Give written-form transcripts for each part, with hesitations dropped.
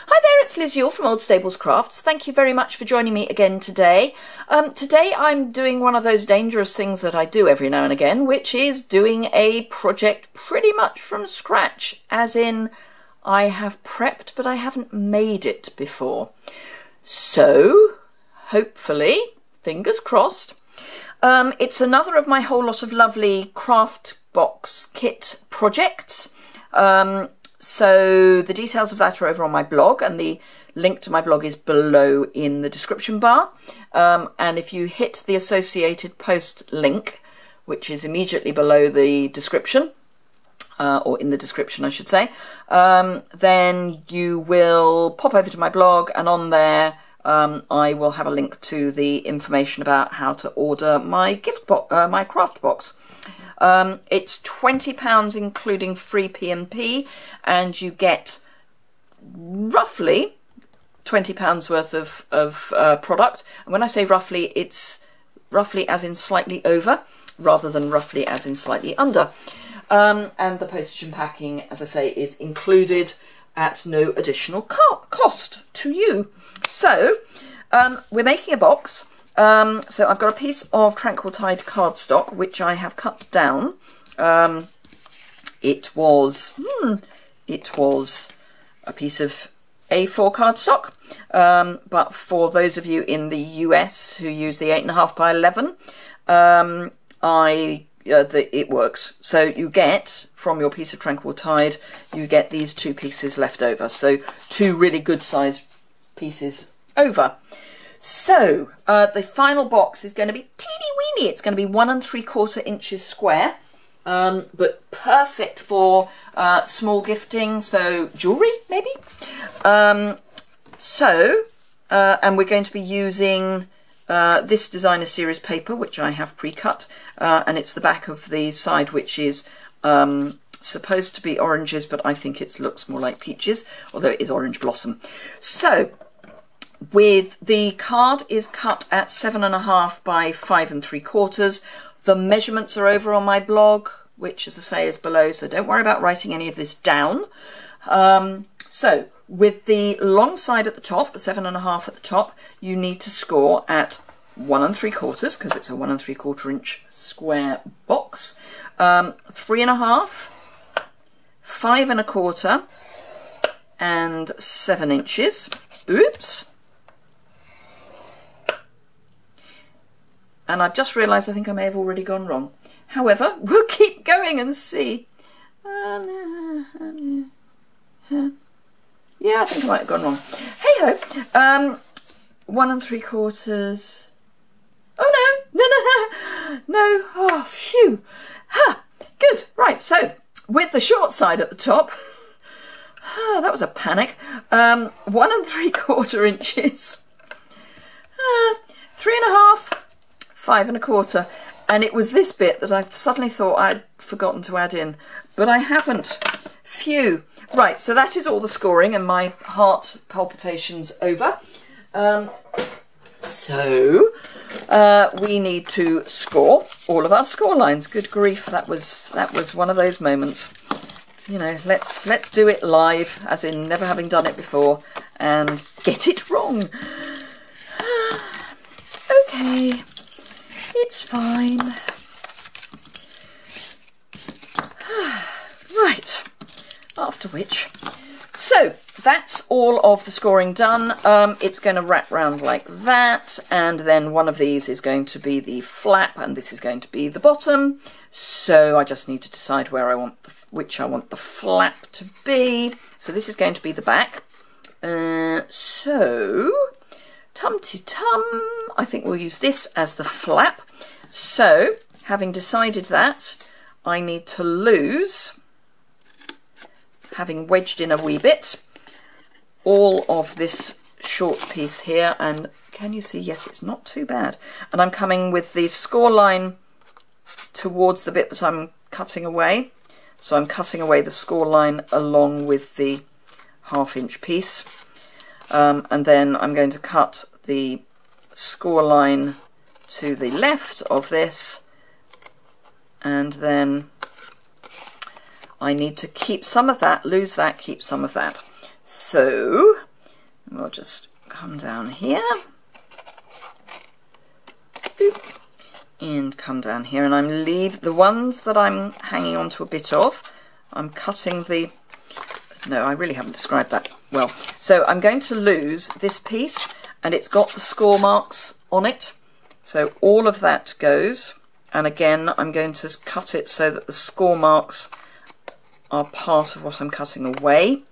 Hi there, it's Liz Yuille from Old Stables Crafts. Thank you very much for joining me again today. Today I'm doing one of those dangerous things that I do every now and again, which is doing a project pretty much from scratch, as in I have prepped but I haven't made it before. So, hopefully, fingers crossed, it's another of my whole lot of lovely craft box kit projects. So the details of that are over on my blog, and the link to my blog is below in the description bar. And if you hit the associated post link, which is immediately below the description, or in the description I should say, then you will pop over to my blog, and on there I will have a link to the information about how to order my my craft box. It's £20 including free P&P, and you get roughly £20 worth of product. And when I say roughly, it's roughly as in slightly over, rather than roughly as in slightly under. And the postage and packing, as I say, is included at no additional cost to you. So we're making a box. So I've got a piece of Tranquil Tide cardstock, which I have cut down. It was a piece of A4 cardstock, but for those of you in the US who use the 8.5 by 11, it works. So you get, from your piece of Tranquil Tide, you get these two pieces left over. So two really good sized pieces over. So the final box is going to be teeny weeny. It's going to be 1 3/4 inches square, but perfect for small gifting, so jewellery maybe. And we're going to be using this designer series paper, which I have pre-cut, and it's the back of the side, which is supposed to be oranges, but I think it looks more like peaches, although it is orange blossom. So with the card is cut at 7.5 by 5 3/4. The measurements are over on my blog, which, as I say, is below, so don't worry about writing any of this down. So with the long side at the top, the 7.5 at the top, you need to score at 1 3/4, because it's a 1 3/4 inch square box. 3.5, 5 1/4, and 7 inches. Oops. And I've just realised I think I may have already gone wrong. However, we'll keep going and see. Yeah, I think I might have gone wrong. Hey ho. 1 3/4. Oh no. Oh, phew. Ha. Good. Right. So with the short side at the top. That was a panic. 1 3/4 inches. 3.5. 5 1/4, and it was this bit that I suddenly thought I'd forgotten to add in, but I haven't. Phew. Right, so that is all the scoring, and my heart palpitations over. So we need to score all of our score lines. Good grief, that was one of those moments. You know, let's do it live, as in never having done it before, and get it wrong. Okay. It's fine. Right, after which, so that's all of the scoring done. It's going to wrap round like that, and then one of these is going to be the flap, and this is going to be the bottom. So I just need to decide where I want which I want the flap to be. So this is going to be the back. So tum-ti-tum, I think we'll use this as the flap. So, having decided that, I need to lose, having wedged in a wee bit, all of this short piece here, and can you see? Yes, it's not too bad. And I'm coming with the score line towards the bit that I'm cutting away. So I'm cutting away the score line along with the 1/2 inch piece. And then I'm going to cut the score line to the left of this, and then I need to keep some of that, lose that, keep some of that. So we'll just come down here. Boop. And come down here, and I'm the ones that I'm hanging on to a bit of, I'm cutting no, I really haven't described that well. So I'm going to lose this piece, and it's got the score marks on it. So all of that goes, and again, I'm going to cut it so that the score marks are part of what I'm cutting away.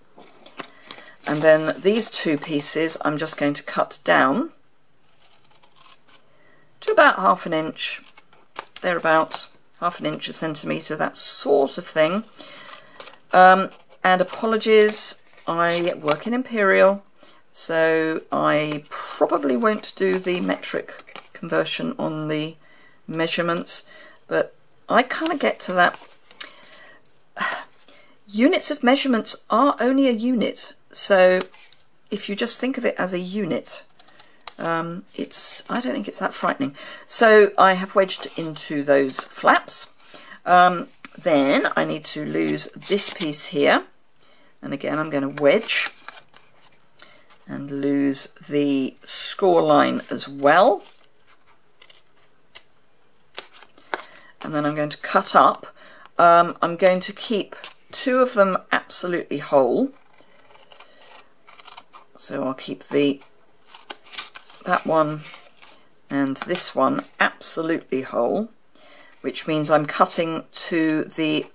And then these two pieces, I'm just going to cut down to about 1/2 inch, thereabouts, 1/2 inch, a centimetre, that sort of thing. And apologies, I work in Imperial, so I probably won't do the metric conversion on the measurements, but I kind of get to that. Units of measurements are only a unit, so if you just think of it as a unit, I don't think it's that frightening. So I have wedged into those flaps. Then I need to lose this piece here, and again I'm going to wedge and lose the score line as well. And then I'm going to cut up. I'm going to keep 2 of them absolutely whole. So I'll keep that one and this one absolutely whole, which means I'm cutting to the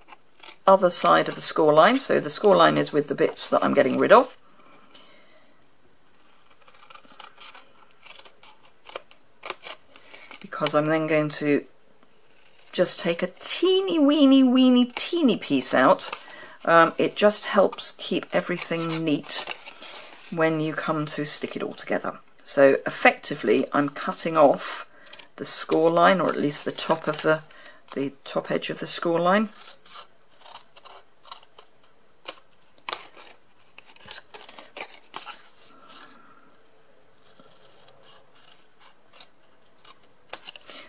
other side of the score line. So the score line is with the bits that I'm getting rid of. Because I'm then going to just take a teeny weeny teeny piece out. It just helps keep everything neat when you come to stick it all together. So effectively I'm cutting off the score line, or at least the top of the top edge of the score line.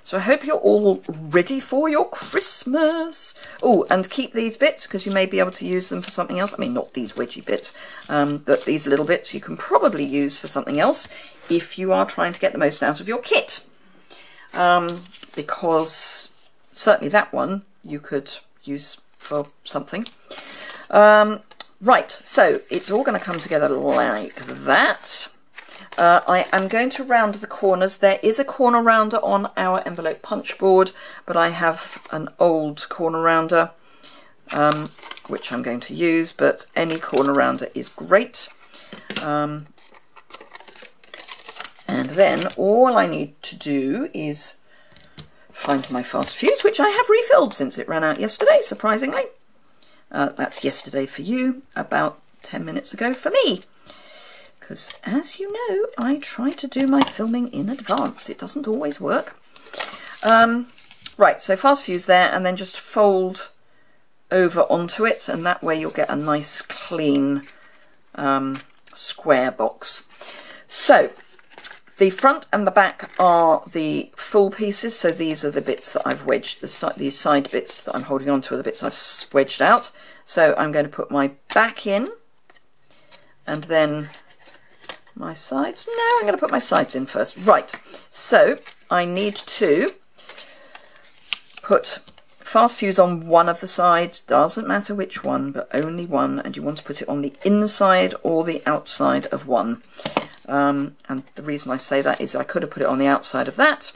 So I hope you're all ready for your Christmas. Oh, and keep these bits because you may be able to use them for something else. I mean, not these wedgy bits, but these little bits you can probably use for something else if you are trying to get the most out of your kit. Because certainly that one you could use for something. Right, so it's all going to come together like that. I am going to round the corners. There is a corner rounder on our envelope punch board, but I have an old corner rounder which I'm going to use, but any corner rounder is great. And then all I need to do is find my fast fuse, which I have refilled since it ran out yesterday, surprisingly. That's yesterday for you, about 10 minutes ago for me. Because, as you know, I try to do my filming in advance. It doesn't always work. Right, so fast fuse there, and then just fold over onto it, and that way you'll get a nice, clean square box. So, the front and the back are the full pieces, so these are the bits that I've wedged, these side bits that I'm holding on to are the bits I've wedged out. So I'm going to put my back in, and then my sides. No, I'm going to put my sides in first. Right, so I need to put fast fuse on one of the sides, doesn't matter which one, but only one, and you want to put it on the inside or the outside of one. And the reason I say that is I could have put it on the outside of that,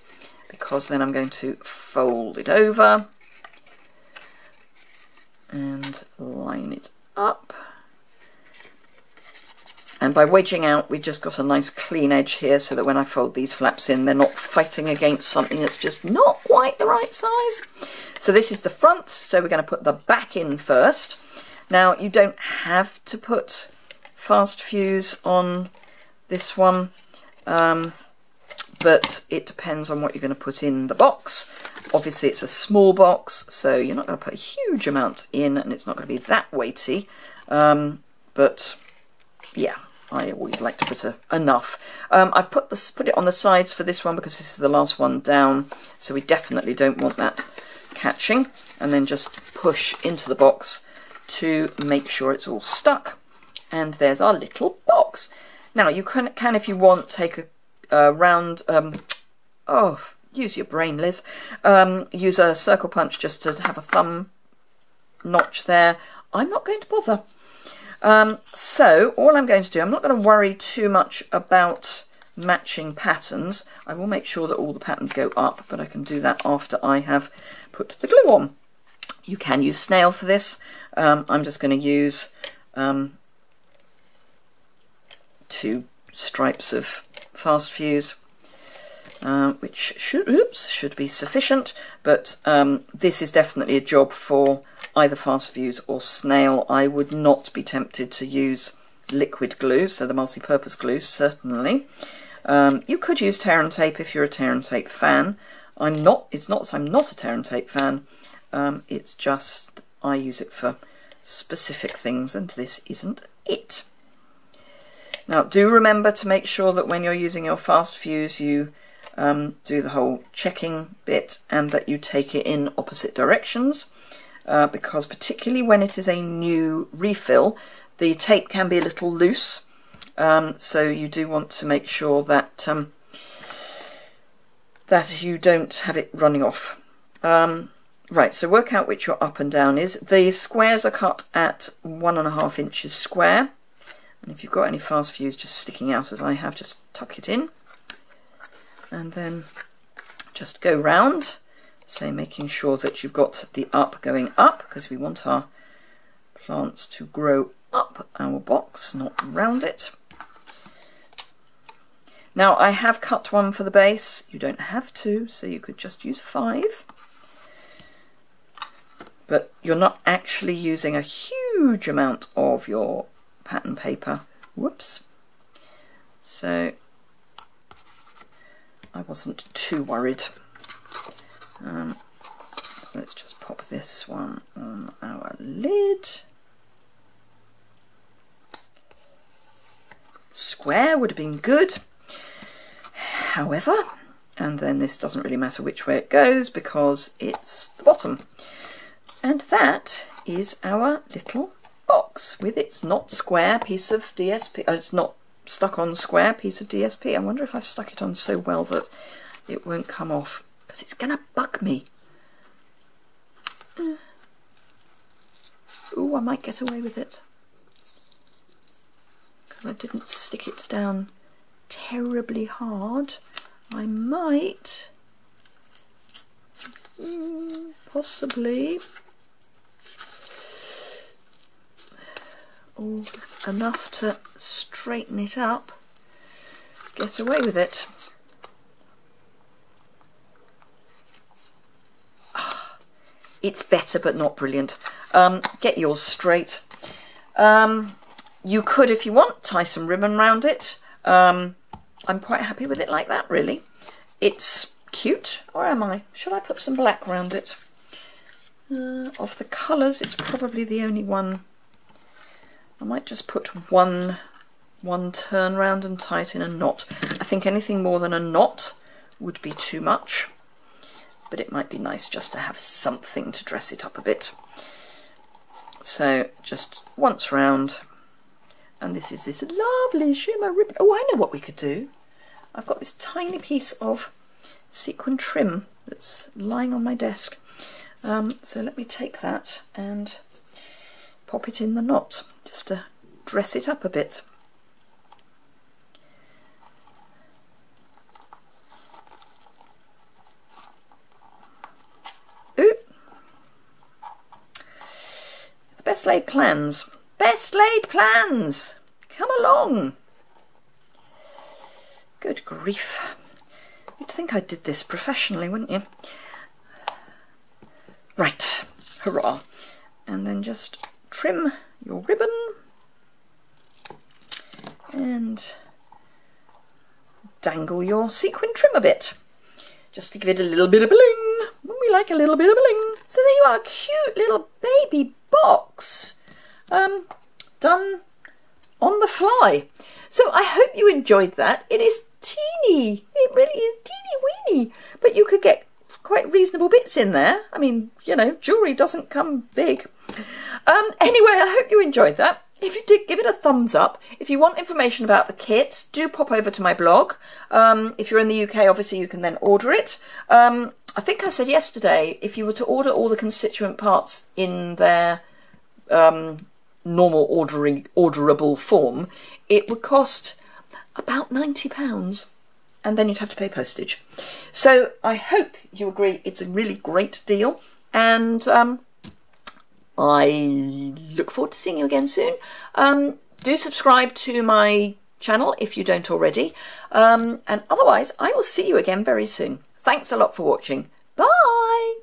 because then I'm going to fold it over and line it up. And by wedging out, we've just got a nice clean edge here so that when I fold these flaps in, they're not fighting against something that's just not quite the right size. So this is the front, so we're going to put the back in first. Now, you don't have to put fast fuse on this one, but it depends on what you're going to put in the box. Obviously, it's a small box, so you're not going to put a huge amount in, and it's not going to be that weighty, but yeah. I always like to put enough. I've put it on the sides for this one because this is the last one down, so we definitely don't want that catching. And then just push into the box to make sure it's all stuck. And there's our little box. Now you can if you want, take a round, use your brain, Liz. Use a circle punch just to have a thumb notch there. I'm not going to bother. So all I'm going to do, I'm not going to worry too much about matching patterns. I will make sure that all the patterns go up, but I can do that after I have put the glue on. You can use snail for this. I'm just going to use 2 stripes of fast fuse, which should be sufficient, but this is definitely a job for either fast fuse or snail. I would not be tempted to use liquid glue, so the multi-purpose glue certainly. You could use tear and tape if you're a tear and tape fan. I'm not. It's not that I'm not a tear and tape fan. It's just I use it for specific things, and this isn't it. Now do remember to make sure that when you're using your fast fuse you do the whole checking bit, and that you take it in opposite directions, because particularly when it is a new refill, the tape can be a little loose, so you do want to make sure that that you don't have it running off. Right, so work out which your up and down is. The squares are cut at 1.5 inches square, and if you've got any fast fuse just sticking out as I have, just tuck it in and then just go round, so making sure that you've got the up going up, because we want our plants to grow up our box, not round it. Now I have cut one for the base. You don't have to, so you could just use 5. But you're not actually using a huge amount of your pattern paper. Whoops. So I wasn't too worried. So let's just pop this one on our lid. Square would have been good. However, and then this doesn't really matter which way it goes because it's the bottom. And that is our little box with its not square piece of DSP. It's not stuck on square piece of DSP. I wonder if I've stuck it on so well that it won't come off, because it's gonna bug me. Ooh, I might get away with it, because I didn't stick it down terribly hard. I might possibly, or enough to straighten it up, get away with it. It's better but not brilliant. Get yours straight. You could, if you want, tie some ribbon around it. I'm quite happy with it like that, really. It's cute, or am I? Should I put some black around it? Of the colours, it's probably the only one. I might just put one turn round and tie it in a knot. I think anything more than a knot would be too much, but it might be nice just to have something to dress it up a bit. So just once round, and this is this lovely shimmer ribbon. Oh, I know what we could do. I've got this tiny piece of sequin trim that's lying on my desk. So let me take that and pop it in the knot, just to dress it up a bit. Ooh. The best laid plans. Best laid plans! Come along! Good grief. You'd think I did this professionally, wouldn't you? Right, hurrah. And then just trim your ribbon and dangle your sequin trim a bit, just to give it a little bit of bling. We like a little bit of bling. So there you are, cute little baby box, done on the fly. So I hope you enjoyed that. It is teeny, it really is teeny weeny, but you could get quite reasonable bits in there. I mean, you know, jewellery doesn't come big. Anyway, I hope you enjoyed that. if you did, give it a thumbs up. If you want information about the kit, do pop over to my blog. If you're in the UK, obviously you can then order it. I think I said yesterday, if you were to order all the constituent parts in their normal orderable form, it would cost about £90, and then you'd have to pay postage. So I hope you agree it's a really great deal, and I look forward to seeing you again soon. Do subscribe to my channel if you don't already, and otherwise I will see you again very soon. Thanks a lot for watching. Bye!